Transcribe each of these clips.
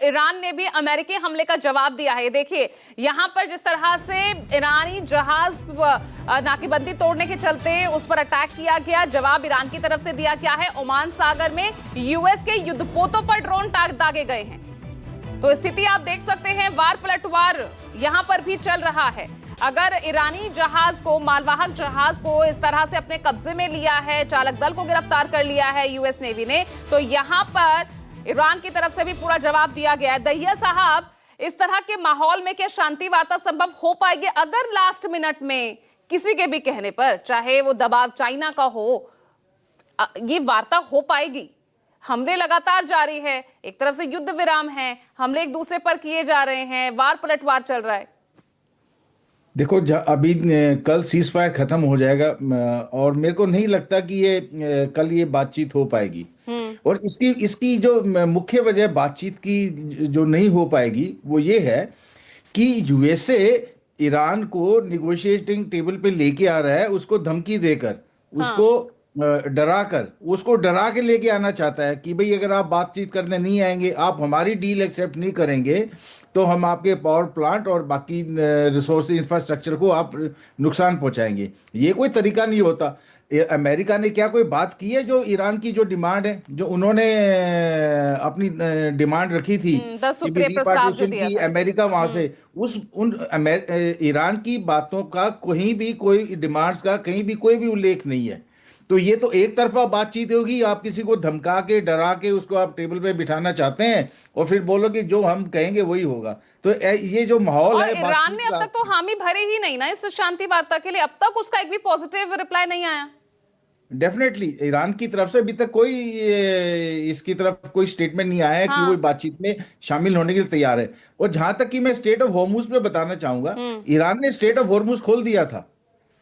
Iran ने भी अमेरिकी हमले का जवाब दिया है। देखिए यहां पर जिस तरह से ईरानी जहाज नाकेबंदी तोड़ने के चलते उस पर अटैक किया गया, जवाब ईरान की तरफ से दिया गया है। ओमान सागर में यूएस के युद्धपोतों पर ड्रोन दागे गए हैं। तो स्थिति आप देख सकते हैं, वार पलटवार यहां पर भी चल रहा है। अगर ईरानी जहाज को, मालवाहक जहाज को इस तरह से अपने कब्जे में लिया है, चालक दल को गिरफ्तार कर लिया है यूएस नेवी ने, तो यहां पर ईरान की तरफ से भी पूरा जवाब दिया गया है। दहिया साहब, इस तरह के माहौल में क्या शांति वार्ता संभव हो पाएगी? अगर लास्ट मिनट में किसी के भी कहने पर, चाहे वो दबाव चाइना का हो, ये वार्ता हो पाएगी? हमले लगातार जारी है, एक तरफ से युद्ध विराम है, हमले एक दूसरे पर किए जा रहे हैं, वार पलटवार चल रहा है। देखो, अभी कल सीज फायर खत्म हो जाएगा और मेरे को नहीं लगता कि कल ये बातचीत हो पाएगी। और इसकी जो मुख्य वजह बातचीत की जो नहीं हो पाएगी वो ये है कि यूएसए ईरान को निगोशिएटिंग टेबल पे लेके आ रहा है, उसको धमकी देकर, उसको डरा के लेके आना चाहता है कि भाई अगर आप बातचीत करने नहीं आएंगे, आप हमारी डील एक्सेप्ट नहीं करेंगे, तो हम आपके पावर प्लांट और बाकी रिसोर्स इंफ्रास्ट्रक्चर को आप नुकसान पहुंचाएंगे। ये कोई तरीका नहीं होता। अमेरिका ने क्या कोई बात की है जो ईरान की जो डिमांड है, जो उन्होंने अपनी डिमांड रखी थी 10 सूत्रीय प्रस्ताव जो दिया की था, अमेरिका वहां से ईरान की बातों का कहीं भी कोई डिमांड्स का कहीं भी कोई भी उल्लेख नहीं है। तो ये तो एक तरफा बातचीत होगी। आप किसी को धमका के, डरा के उसको आप टेबल पे बिठाना चाहते हैं और फिर बोलो कि जो हम कहेंगे वही होगा। तो ये जो माहौल है, ईरान ने अब तक तो हामी भरे ही नहीं ना इस शांति वार्ता के लिए। अब तक उसका एक भी पॉजिटिव रिप्लाई नहीं आया। डेफिनेटली ईरान की तरफ से अभी तक कोई इसकी तरफ कोई स्टेटमेंट नहीं आया है कि वो बातचीत में शामिल होने के लिए तैयार है। और जहां तक कि मैं स्टेट ऑफ हॉर्मुज पे बताना चाहूंगा, ईरान ने स्टेट ऑफ हॉर्मुज खोल दिया था,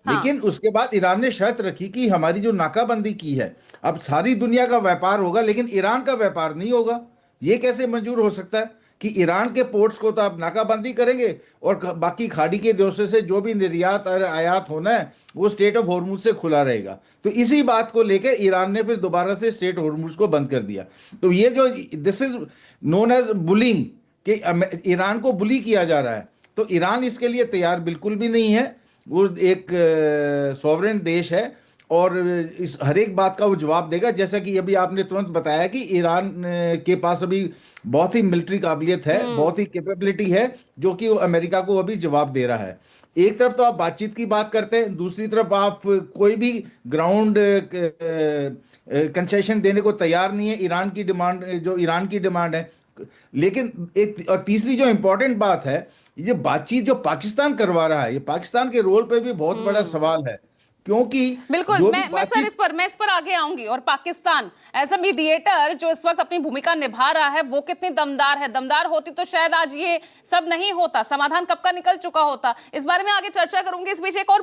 लेकिन उसके बाद ईरान ने शर्त रखी कि हमारी जो नाकाबंदी की है, अब सारी दुनिया का व्यापार होगा लेकिन ईरान का व्यापार नहीं होगा। ये कैसे मंजूर हो सकता है कि ईरान के पोर्ट्स को तो आप नाकाबंदी करेंगे और बाकी खाड़ी के देशों से जो भी निर्यात और आयात होना है वो स्टेट ऑफ हॉर्मुज से खुला रहेगा। तो इसी बात को लेकर ईरान ने फिर दोबारा से स्टेट हॉर्मुज को बंद कर दिया। तो ये जो this is known as bullying, कि ईरान को बुली किया जा रहा है, तो ईरान इसके लिए तैयार बिल्कुल भी नहीं है। वो एक सॉवरेन देश है और इस हर एक बात का वो जवाब देगा। जैसा कि अभी आपने तुरंत बताया कि ईरान के पास अभी बहुत ही मिलिट्री काबिलियत है, बहुत ही कैपेबिलिटी है, जो कि वो अमेरिका को अभी जवाब दे रहा है। एक तरफ तो आप बातचीत की बात करते हैं, दूसरी तरफ आप कोई भी ग्राउंड कंसेशन देने को तैयार नहीं है ईरान की डिमांड, जो ईरान की डिमांड है। लेकिन एक और तीसरी जो इंपॉर्टेंट बात है, ये बातचीत जो पाकिस्तान करवा रहा है, ये पाकिस्तान के रोल पे भी बहुत बड़ा सवाल है, क्योंकि बिल्कुल मैं इस पर आगे आऊंगी। और पाकिस्तान एज अ मीडिएटर जो इस वक्त अपनी भूमिका निभा रहा है, वो कितनी दमदार है। दमदार होती तो शायद आज ये सब नहीं होता, समाधान कब का निकल चुका होता। इस बारे में आगे चर्चा करूंगी। इस बीच एक और